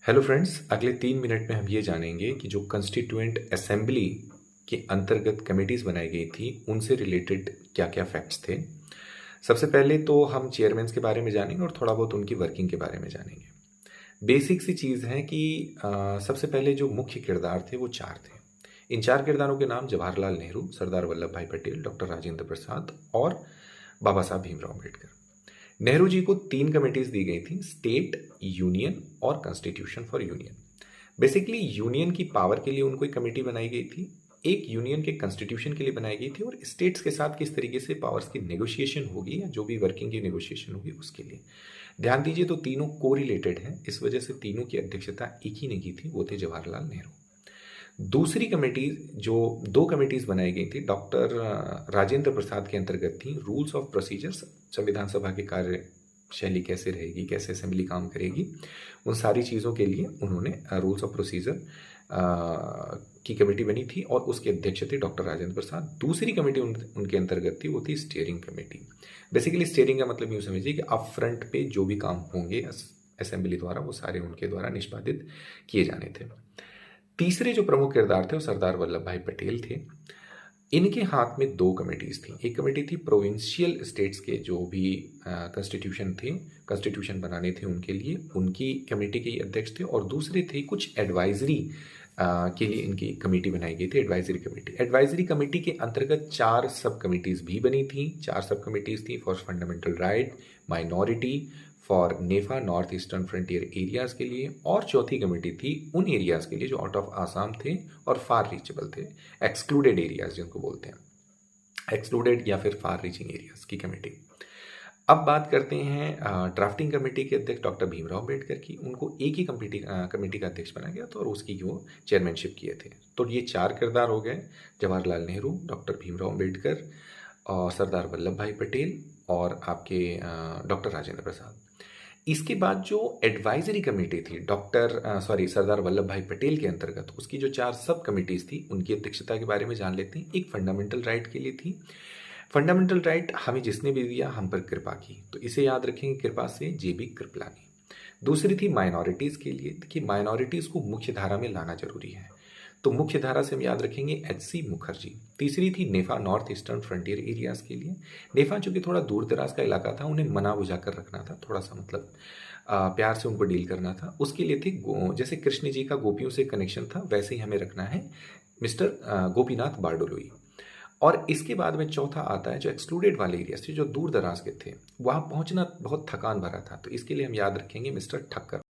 Hello friends, अगले 3 minute में हम ये जानेंगे कि जो कंस्टिट्यूएंट असेंबली के अंतर्गत कमेटीज़ बनाई गई थी उनसे रिलेटेड क्या क्या फैक्ट्स थे। सबसे पहले तो हम चेयरमैन्स के बारे में जानेंगे और थोड़ा बहुत उनकी वर्किंग के बारे में जानेंगे। बेसिक सी चीज़ है कि सबसे पहले जो मुख्य किरदार थे वो चार थे। इन चार किरदारों के नाम जवाहरलाल नेहरू, सरदार वल्लभ भाई पटेल, डॉक्टर राजेंद्र प्रसाद और बाबा साहब भीमराव अम्बेडकर। नेहरू जी को तीन कमेटीज दी गई थी, स्टेट, यूनियन और constitution for union. Basically union की पावर के लिए उनको एक कमेटी बनाई गई थी, एक यूनियन के कॉन्स्टिट्यूशन के लिए बनाई गई थी और स्टेट्स के साथ किस तरीके से पावर्स की नेगोशिएशन होगी या जो भी वर्किंग की नेगोशिएशन होगी उसके लिए। ध्यान दीजिए, तो तीनों को रिलेटेड हैं, इस वजह से तीनों की अध्यक्षता एक ही ने की थी, वो थे जवाहरलाल नेहरू। दूसरी कमेटी, जो दो कमेटीज बनाई गई थी, डॉक्टर राजेंद्र प्रसाद के अंतर्गत थी रूल्स ऑफ प्रोसीजर्स, संविधान सभा की कार्य शैली कैसे रहेगी, कैसे असेंबली काम करेगी, उन सारी चीज़ों के लिए उन्होंने रूल्स ऑफ प्रोसीजर की कमेटी बनी थी और उसके अध्यक्ष थे डॉक्टर राजेंद्र प्रसाद। दूसरी कमेटी उनके अंतर्गत थी, वो थी स्टीयरिंग कमेटी। बेसिकली स्टीयरिंग का मतलब यूँ समझिए कि अप फ्रंट पे जो भी काम होंगे असेंबली द्वारा वो सारे उनके द्वारा निष्पादित किए जाने थे। तीसरे जो प्रमुख किरदार थे वो सरदार वल्लभ भाई पटेल थे। इनके हाथ में दो कमेटीज थी। एक कमेटी थी प्रोविंशियल स्टेट्स के जो भी कॉन्स्टिट्यूशन थे, कॉन्स्टिट्यूशन बनाने थे उनके लिए, उनकी कमेटी के अध्यक्ष थे। और दूसरे थे कुछ एडवाइजरी के लिए इनकी कमेटी बनाई गई थी, एडवाइजरी कमेटी। एडवाइजरी कमेटी के अंतर्गत चार सब कमेटीज भी बनी थी। चार सब कमेटीज थी, for fundamental right, minority, for NEFA, north eastern frontier areas के लिए, और चौथी कमेटी थी उन एरियाज के लिए जो आउट ऑफ आसाम थे और फार रीचेबल थे, एक्सक्लूडेड एरियाज जिनको बोलते हैं, एक्सक्लूडेड या फिर फार रीचिंग एरियाज की कमेटी। अब बात करते हैं ड्राफ्टिंग कमेटी के अध्यक्ष डॉक्टर भीमराव अम्बेडकर की। उनको एक ही कमेटी का अध्यक्ष बनाया गया था और उसकी वो चेयरमैनशिप किए थे। तो ये चार किरदार हो गए, जवाहरलाल नेहरू, डॉक्टर भीमराव अम्बेडकर और सरदार वल्लभ भाई पटेल और आपके डॉक्टर राजेंद्र प्रसाद। इसके बाद जो एडवाइजरी कमेटी थी सरदार वल्लभ भाई पटेल के अंतर्गत, उसकी जो चार सब कमेटीज थी उनकी अध्यक्षता के बारे में जान लेते हैं। एक फंडामेंटल राइट के लिए थी। फंडामेंटल राइट हमें जिसने भी दिया हम पर कृपा की, तो इसे याद रखेंगे, कृपा से जेबी कृपलानी। दूसरी थी माइनॉरिटीज के लिए कि माइनॉरिटीज को मुख्य धारा में लाना जरूरी है, तो मुख्य धारा से हम याद रखेंगे एच.सी. मुखर्जी। तीसरी थी नेफा, नॉर्थ ईस्टर्न फ्रंटियर एरियाज के लिए। नेफा चूंकि थोड़ा दूर दराज का इलाका था, उन्हें मना बुझा कर रखना था, थोड़ा सा मतलब प्यार से उनको डील करना था। उसके लिए थी जैसे कृष्ण जी का गोपियों से कनेक्शन था, वैसे ही हमें रखना है मिस्टर गोपीनाथ बारडोलोई। और इसके बाद में चौथा आता है जो एक्सक्लूडेड वाले एरियाज थे, जो दूर दराज के थे, वहां पहुंचना बहुत थकान भरा था, तो इसके लिए हम याद रखेंगे मिस्टर ठक्कर।